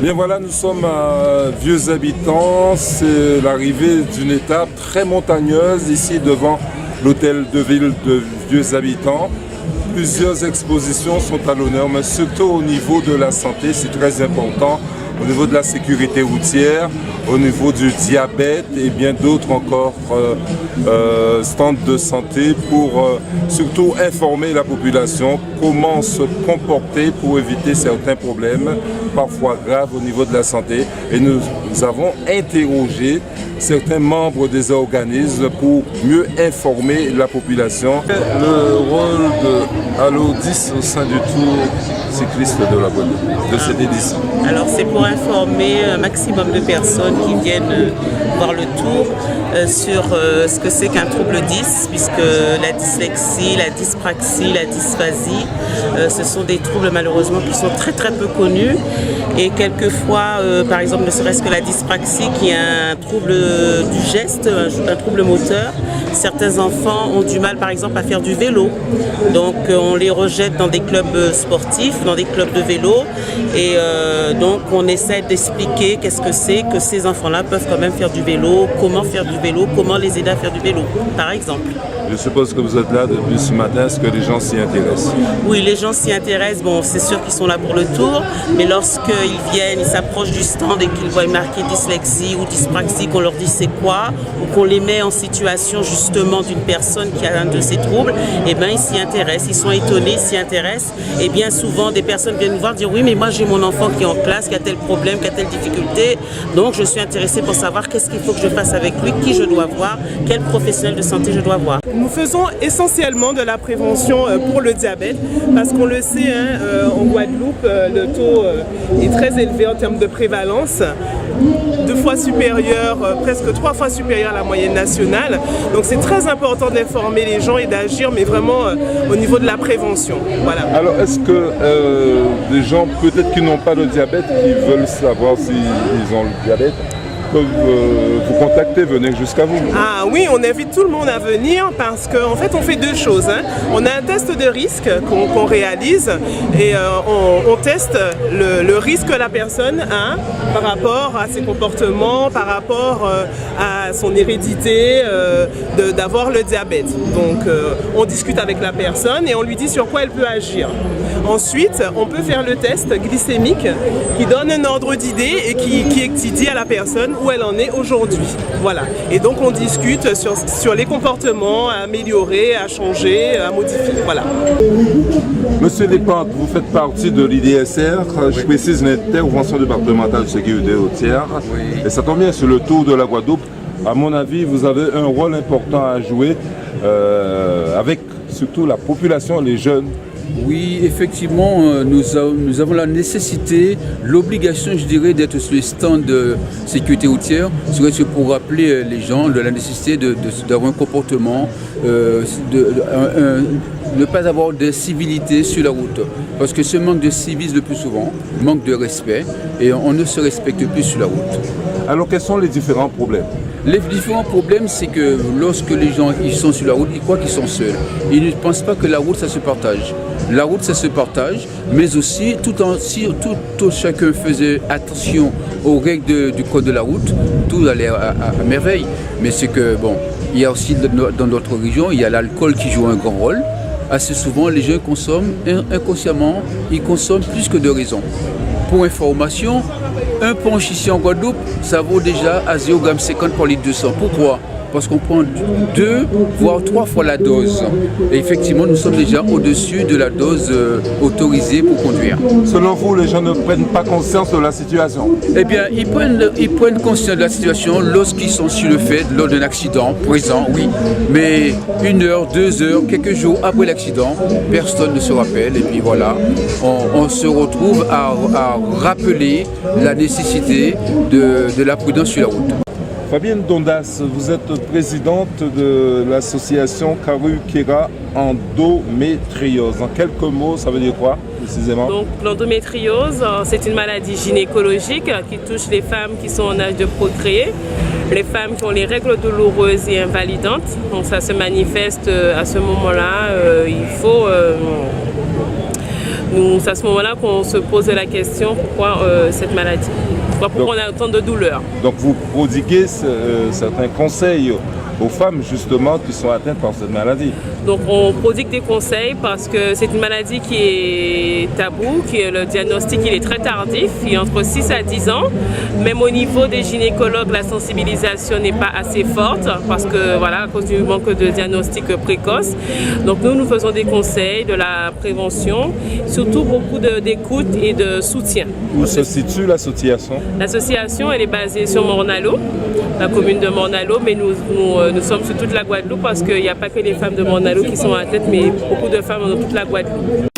Bien voilà, nous sommes à Vieux Habitants, c'est l'arrivée d'une étape très montagneuse ici devant l'hôtel de ville de Vieux Habitants. Plusieurs expositions sont à l'honneur, mais surtout au niveau de la santé, c'est très important, au niveau de la sécurité routière, au niveau du diabète et bien d'autres encore stands de santé pour surtout informer la population comment se comporter pour éviter certains problèmes, parfois graves au niveau de la santé. Et nous avons interrogé certains membres des organismes pour mieux informer la population. Le rôle de Allo 10 au sein du Tour cycliste de la Guadeloupe, de cette édition. Alors c'est pour informer un maximum de personnes qui viennent voir le Tour sur ce que c'est qu'un trouble 10, puisque la dyslexie, la dyspraxie, la dysphasie, ce sont des troubles malheureusement qui sont très peu connus et quelquefois, par exemple, ne serait-ce que la dyspraxie qui est un trouble du geste, un trouble moteur. Certains enfants ont du mal par exemple à faire du vélo, donc on les rejette dans des clubs sportifs, dans des clubs de vélo et donc on essaie d'expliquer qu'est-ce que c'est que ces enfants-là peuvent quand même faire du vélo, comment faire du vélo, comment les aider à faire du vélo, par exemple. Je suppose que vous êtes là depuis ce matin, est-ce que les gens s'y intéressent? Oui, les gens s'y intéressent, bon c'est sûr qu'ils sont là pour le Tour, mais lorsqu'ils viennent, ils s'approchent du stand et qu'ils voient marqué dyslexie ou dyspraxie, qu'on leur dit c'est quoi, ou qu'on les met en situation justement d'une personne qui a un de ces troubles, et bien ils s'y intéressent, ils sont étonnés, ils s'y intéressent, et bien souvent des personnes viennent nous voir dire oui mais moi j'ai mon enfant qui est en classe, qui a tel problème, qui a telle difficulté, donc je suis intéressée pour savoir qu'est-ce qu'il faut que je fasse avec lui, qui je dois voir, quel professionnel de santé je dois voir. Nous faisons essentiellement de la prévention pour le diabète parce qu'on le sait, en Guadeloupe, le taux est très élevé en termes de prévalence, 2 fois supérieur, presque 3 fois supérieur à la moyenne nationale. Donc c'est très important d'informer les gens et d'agir, mais vraiment au niveau de la prévention. Voilà. Alors est-ce que des gens peut-être qui n'ont pas le diabète, qui veulent savoir s'ils ont le diabète, peuvent vous contacter, venez jusqu'à vous? Ah oui, on invite tout le monde à venir parce qu'en fait on fait 2 choses. On a un test de risque qu'on réalise et on teste le risque que la personne a par rapport à ses comportements, par rapport à son hérédité d'avoir le diabète. Donc on discute avec la personne et on lui dit sur quoi elle peut agir. Ensuite, on peut faire le test glycémique qui donne un ordre d'idée et qui dit à la personne où elle en est aujourd'hui. Voilà. Et donc on discute sur les comportements à améliorer, à changer, à modifier. Voilà. Monsieur Lépante, vous faites partie de l'IDSR, je précise l'intervention départementale de sécurité routière. Oui. Et ça tombe bien sur le Tour de la Guadeloupe. À mon avis, vous avez un rôle important à jouer avec surtout la population, les jeunes. Oui, effectivement, nous avons la nécessité, l'obligation, je dirais, d'être sur les stands de sécurité routière, serait-ce pour rappeler les gens de la nécessité d'avoir un comportement, ne pas avoir de civilité sur la route. Parce que ce manque de civisme le plus souvent, manque de respect, et on ne se respecte plus sur la route. Alors quels sont les différents problèmes? Les différents problèmes, c'est que lorsque les gens ils sont sur la route, ils croient qu'ils sont seuls. Ils ne pensent pas que la route, ça se partage. La route, ça se partage, mais aussi, tout chacun faisait attention aux règles du code de la route, tout allait à merveille. Mais c'est que, bon, il y a aussi dans notre région, il y a l'alcool qui joue un grand rôle. Assez souvent, les gens consomment inconsciemment, ils consomment plus que de raison. Pour information, un punch ici en Guadeloupe, ça vaut déjà à 0,50 g pour litre de sang. Pourquoi? Parce qu'on prend 2 voire 3 fois la dose. Et effectivement, nous sommes déjà au-dessus de la dose autorisée pour conduire. Selon vous, les gens ne prennent pas conscience de la situation? Eh bien, ils prennent conscience de la situation lorsqu'ils sont sur le fait, lors d'un accident présent, oui. Mais 1 heure, 2 heures, quelques jours après l'accident, personne ne se rappelle. Et puis voilà, on se retrouve à rappeler la nécessité de la prudence sur la route. Fabienne Dondas, vous êtes présidente de l'association Karukera Endométriose. En quelques mots, ça veut dire quoi précisément? Donc l'endométriose, c'est une maladie gynécologique qui touche les femmes qui sont en âge de procréer, les femmes qui ont les règles douloureuses et invalidantes. Donc ça se manifeste à ce moment-là. Il faut C'est à ce moment-là qu'on se pose la question pourquoi cette maladie, pourquoi on a autant de douleurs. Donc vous prodiguez certains conseils aux femmes justement qui sont atteintes par cette maladie. Donc on prodigue des conseils parce que c'est une maladie qui est taboue, le diagnostic il est très tardif, il est entre 6 à 10 ans. Même au niveau des gynécologues, la sensibilisation n'est pas assez forte parce que voilà, à cause du manque de diagnostic précoce. Donc nous faisons des conseils, de la prévention, surtout beaucoup d'écoute et de soutien. Où se situe l'association? L'association elle est basée sur Morne-à-l'Eau, la commune de Morne-à-l'Eau, mais nous sommes sur toute la Guadeloupe parce qu'il n'y a pas que les femmes de Morne-à-l'Eau qui sont atteintes, mais beaucoup de femmes dans toute la Guadeloupe.